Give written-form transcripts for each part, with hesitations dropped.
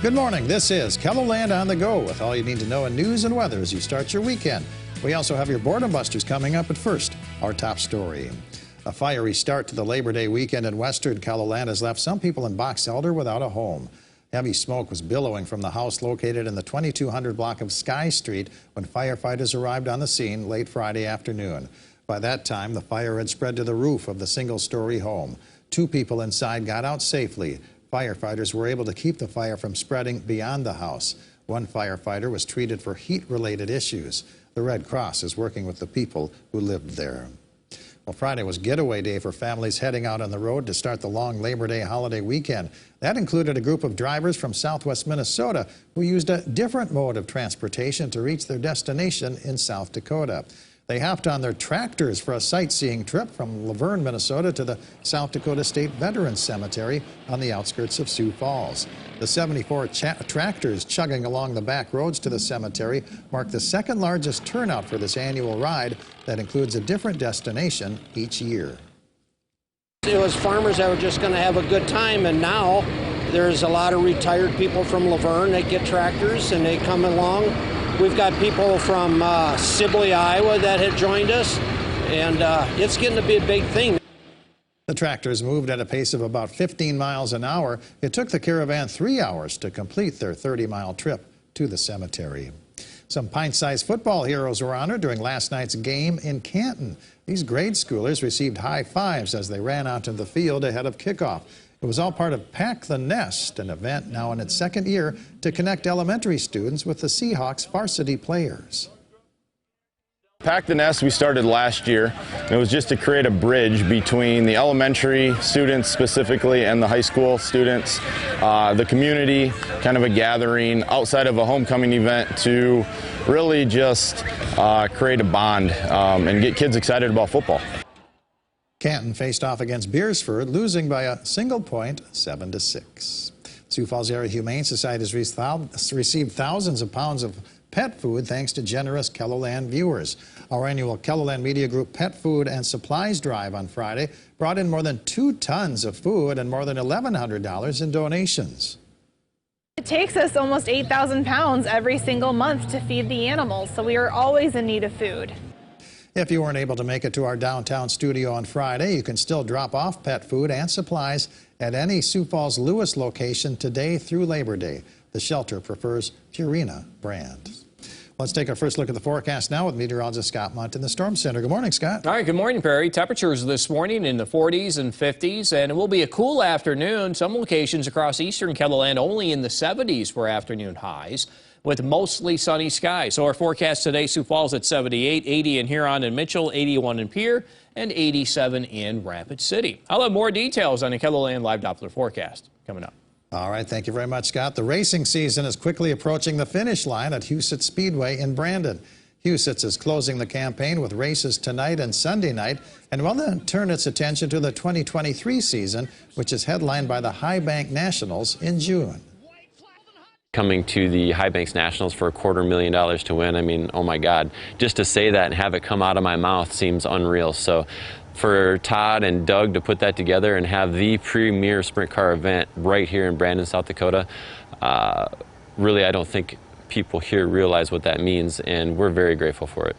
Good morning. This is KELOLAND on the go with all you need to know in news and weather as you start your weekend. We also have your Boredom Busters coming up, but first, our top story. A fiery start to the Labor Day weekend in western KELOLAND has left some people in Box Elder without a home. Heavy smoke was billowing from the house located in the 2200 block of Sky Street when firefighters arrived on the scene late Friday afternoon. By that time, the fire had spread to the roof of the single-story home. 2 people inside got out safely. Firefighters were able to keep the fire from spreading beyond the house. One firefighter was treated for heat-related issues. The Red Cross is working with the people who lived there. Well, Friday was getaway day for families heading out on the road to start the long Labor Day holiday weekend. That included a group of drivers from southwest Minnesota who used a different mode of transportation to reach their destination in South Dakota. They hopped on their tractors for a sightseeing trip from Laverne, Minnesota to the South Dakota State Veterans Cemetery on the outskirts of Sioux Falls. The 74 tractors chugging along the back roads to the cemetery mark the second largest turnout for this annual ride that includes a different destination each year. It was farmers that were just going to have a good time, and now there's a lot of retired people from Laverne that get tractors and they come along. We've got people from Sibley, Iowa that had joined us, and it's getting to be a big thing. The tractors moved at a pace of about 15 miles an hour. It took the caravan 3 hours to complete their 30-mile trip to the cemetery. Some pint-sized football heroes were honored during last night's game in Canton. These grade schoolers received high fives as they ran out to the field ahead of kickoff. It was all part of Pack the Nest, an event now in its second year to connect elementary students with the Seahawks varsity players. Pack the Nest we started last year. It was just to create a bridge between the elementary students specifically and the high school students, the community, kind of a gathering outside of a homecoming event to really just create a bond and get kids excited about football. Canton faced off against Beersford, losing by a single point, 7-6. Sioux Falls Area Humane Society has received thousands of pounds of pet food thanks to generous KELOLAND viewers. Our annual KELOLAND Media Group Pet Food and Supplies Drive on Friday brought in more than 2 tons of food and more than $1,100 in donations. It takes us almost 8,000 pounds every single month to feed the animals, so we are always in need of food. If you weren't able to make it to our downtown studio on Friday, you can still drop off pet food and supplies at any Sioux Falls Lewis location today through Labor Day. The shelter prefers Purina brand. Let's take our first look at the forecast now with meteorologist Scott Munt in the Storm Center. Good morning, Scott. All right, good morning, Perry. Temperatures this morning in the 40s and 50s, and it will be a cool afternoon. Some locations across eastern KELOLAND only in the 70s for afternoon highs, with mostly sunny skies. So our forecast today, Sioux Falls at 78, 80 in Huron and Mitchell, 81 in Pierre, and 87 in Rapid City. I'll have more details on the KELOLAND Live Doppler forecast coming up. All right, thank you very much, Scott. The racing season is quickly approaching the finish line at Huset's Speedway in Brandon. Huset's is closing the campaign with races tonight and Sunday night, and will then turn its attention to the 2023 season, which is headlined by the High Bank Nationals in June. Coming to the High Banks Nationals for $250,000 to win, I mean, oh my God, just to say that and have it come out of my mouth seems unreal. So for Todd and Doug to put that together and have the premier sprint car event right here in Brandon, South Dakota, really I don't think people here realize what that means, and we're very grateful for it.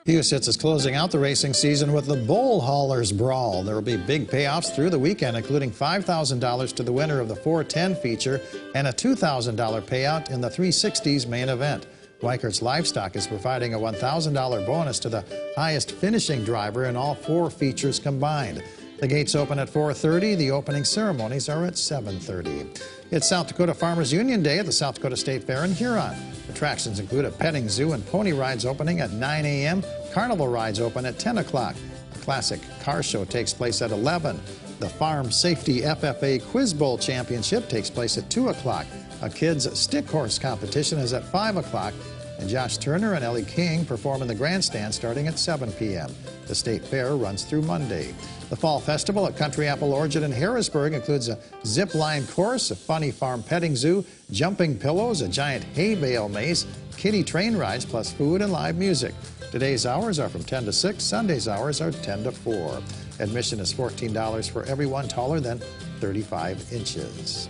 Huset's is closing out the racing season with the Bull Haulers Brawl. There will be big payoffs through the weekend, including $5,000 to the winner of the 410 feature and a $2,000 payout in the 360s main event. Weichert's Livestock is providing a $1,000 bonus to the highest finishing driver in all 4 features combined. The gates open at 4:30. The opening ceremonies are at 7:30. It's South Dakota Farmers Union Day at the South Dakota State Fair in Huron. Attractions include a petting zoo and pony rides opening at 9 a.m. Carnival rides open at 10 o'clock. A classic car show takes place at 11. The Farm Safety FFA Quiz Bowl Championship takes place at 2 o'clock. A kids' stick horse competition is at 5 o'clock. And Josh Turner and Ellie King perform in the grandstand starting at 7 p.m. The State Fair runs through Monday. The Fall Festival at Country Apple Orchard in Harrisburg includes a zip line course, a funny farm petting zoo, jumping pillows, a giant hay bale maze, kiddie train rides, plus food and live music. Today's hours are from 10 to 6. Sunday's hours are 10 to 4. Admission is $14 for everyone taller than 35 inches.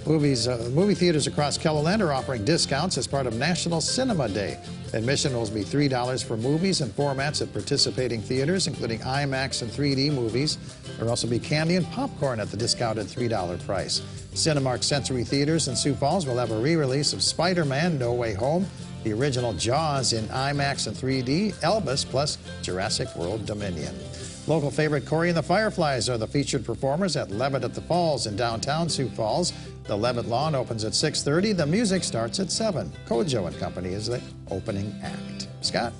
Movie theaters across KELOLAND are offering discounts as part of National Cinema Day. Admission will be $3 for movies and formats at participating theaters, including IMAX and 3D movies. There will also be candy and popcorn at the discounted $3 price. Cinemark Sensory Theaters in Sioux Falls will have a re-release of Spider-Man No Way Home, the original Jaws in IMAX and 3D, Elvis, plus Jurassic World Dominion. Local favorite Cory and the Fireflies are the featured performers at Levitt at the Falls in downtown Sioux Falls. The Levitt Lawn opens at 6:30. The music starts at 7. Kojo and Company is the opening act. Scott?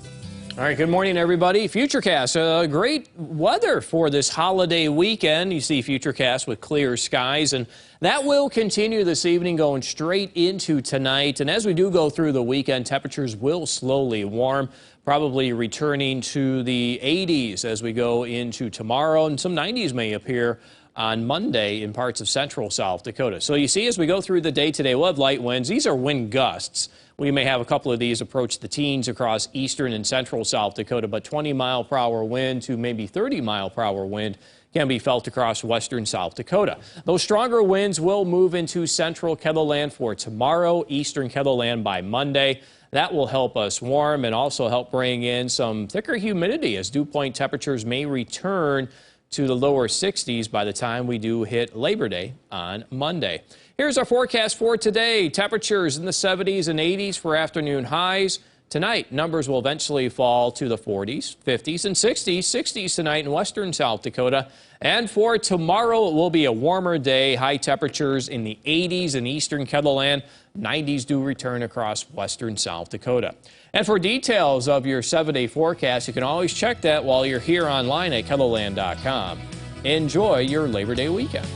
All right, good morning, everybody. Futurecast, great weather for this holiday weekend. You see Futurecast with clear skies, and that will continue this evening going straight into tonight. And as we do go through the weekend, temperatures will slowly warm, probably returning to the 80s as we go into tomorrow, and some 90s may appear on Monday in parts of central South Dakota. So you see, as we go through the day today, we'll have light winds. These are wind gusts. We may have a couple of these approach the teens across eastern and central South Dakota, but 20-mile-per-hour wind to maybe 30-mile-per-hour wind can be felt across western South Dakota. Those stronger winds will move into central KELOLAND for tomorrow, eastern KELOLAND by Monday. That will help us warm and also help bring in some thicker humidity as dew point temperatures may return to the lower 60s by the time we do hit Labor Day on Monday. Here's our forecast for today. Temperatures in the 70s and 80s for afternoon highs. Tonight, numbers will eventually fall to the 40s, 50s, and 60s. 60s tonight in western South Dakota. And for tomorrow, it will be a warmer day. High temperatures in the 80s in eastern KELOLAND. 90s do return across western South Dakota. And for details of your 7-day forecast, you can always check that while you're here online at KELOLAND.com. Enjoy your Labor Day weekend.